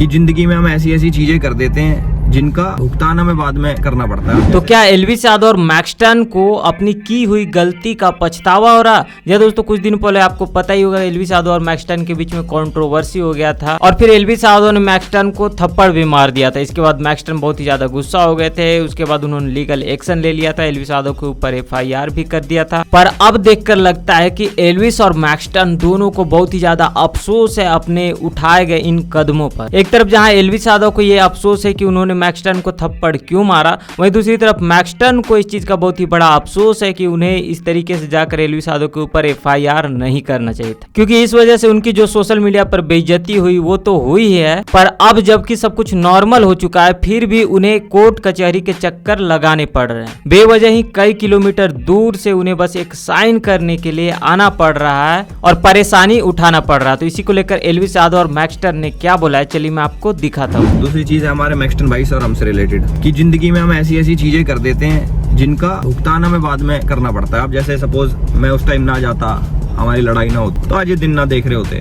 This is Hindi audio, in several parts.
कि जिंदगी में हम ऐसी ऐसी चीजें कर देते हैं जिनका भुगतान हमें बाद में करना पड़ता है। तो क्या एल्विस यादव और मैक्सटन को अपनी की हुई गलती का पछतावा हो रहा? या दोस्तों कुछ दिन पहले आपको पता ही होगा एल्विस यादव और मैक्सटन के बीच में कंट्रोवर्सी हो गया था और फिर एल्विस यादव ने मैक्सटन को थप्पड़ भी मार दिया था। इसके बाद मैक्सटन बहुत ही ज्यादा गुस्सा हो गए थे। उसके बाद उन्होंने लीगल एक्शन ले लिया था, एल्विस यादव के ऊपर FIR भी कर दिया था। पर अब देखकर लगता है कि एल्विस और मैक्सटन दोनों को बहुत ही ज्यादा अफसोस है अपने उठाए गए इन कदमों पर। एक तरफ जहां एल्विस यादव को ये अफसोस है कि उन्होंने मैक्सटन को थप्पड़ क्यों मारा, वहीं दूसरी तरफ मैक्सटन को इस चीज का बहुत ही बड़ा अफसोस है कि उन्हें इस तरीके से जाकर एल्विस यादव के ऊपर FIR नहीं करना चाहिए था, क्योंकि इस वजह से उनकी जो सोशल मीडिया पर बेइज्जती हुई वो तो हुई है, पर अब जबकि सब कुछ नॉर्मल हो चुका है फिर भी उन्हें कोर्ट कचहरी के चक्कर लगाने पड़ रहे हैं। बेवजह ही कई किलोमीटर दूर से उन्हें बस एक साइन करने के लिए आना पड़ रहा है और परेशानी उठाना पड़ रहा है। तो इसी को लेकर एल्विस यादव और मैक्सटन ने क्या बोला है, चलिए मैं आपको दिखाता हूँ। दूसरी चीज है हमारे मैक्सटन भाई से और हमसे रिलेटेड कि जिंदगी में हम ऐसी ऐसी चीजें कर देते हैं जिनका भुगतान हमें बाद में करना पड़ता है। अब जैसे सपोज मैं उस टाइम ना जाता, हमारी लड़ाई ना होती तो आज ये दिन ना देख रहे होते।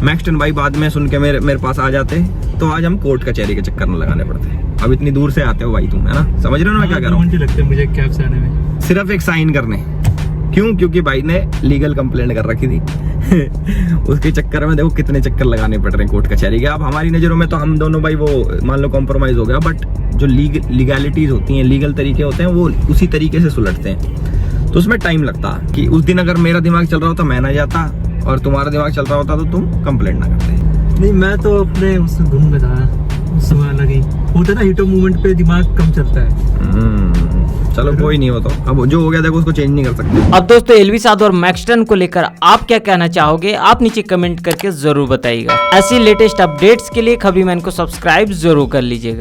मैक्सटन भाई बाद में सुन के मेरे पास आ जाते तो आज हम कोर्ट कचहरी के चक्कर न लगाने पड़ते। अब इतनी दूर से आते हो भाई तुम, है ना, समझ रहे हो ना मैं क्या कर रहा हूँ? लगता है मुझे कैब से आने में सिर्फ एक साइन करने। क्यों? क्योंकि भाई ने लीगल कंप्लेंट कर रखी थी उसके चक्कर में देखो कितने चक्कर लगाने पड़ रहे हैं कोर्ट कचहरी के। अब हमारी नजरों में तो हम दोनों भाई वो मान लो कॉम्प्रोमाइज हो गया, बट जो लीगैलिटीज होती हैं, लीगल तरीके होते हैं, वो उसी तरीके से सुलझते हैं। तो उसमें टाइम लगता कि उस दिन अगर मेरा दिमाग चल रहा होता मैं ना जाता और तुम्हारा दिमाग चल रहा होता तो तुम कंप्लेंट ना करते। नहीं, मैं तो अपने उससे घूम में था उस समय। अलग ही होता ना, हीटो मूवमेंट पे दिमाग कम चलता है। चलो कोई नहीं हो, तो अब जो हो गया देखो उसको चेंज नहीं कर सकते। अब दोस्तों एल्विस यादव और मैक्सटन को लेकर आप क्या कहना चाहोगे, आप नीचे कमेंट करके जरूर बताइएगा। ऐसी लेटेस्ट अपडेट्स के लिए खबरी मैन को सब्सक्राइब जरूर कर लीजिएगा।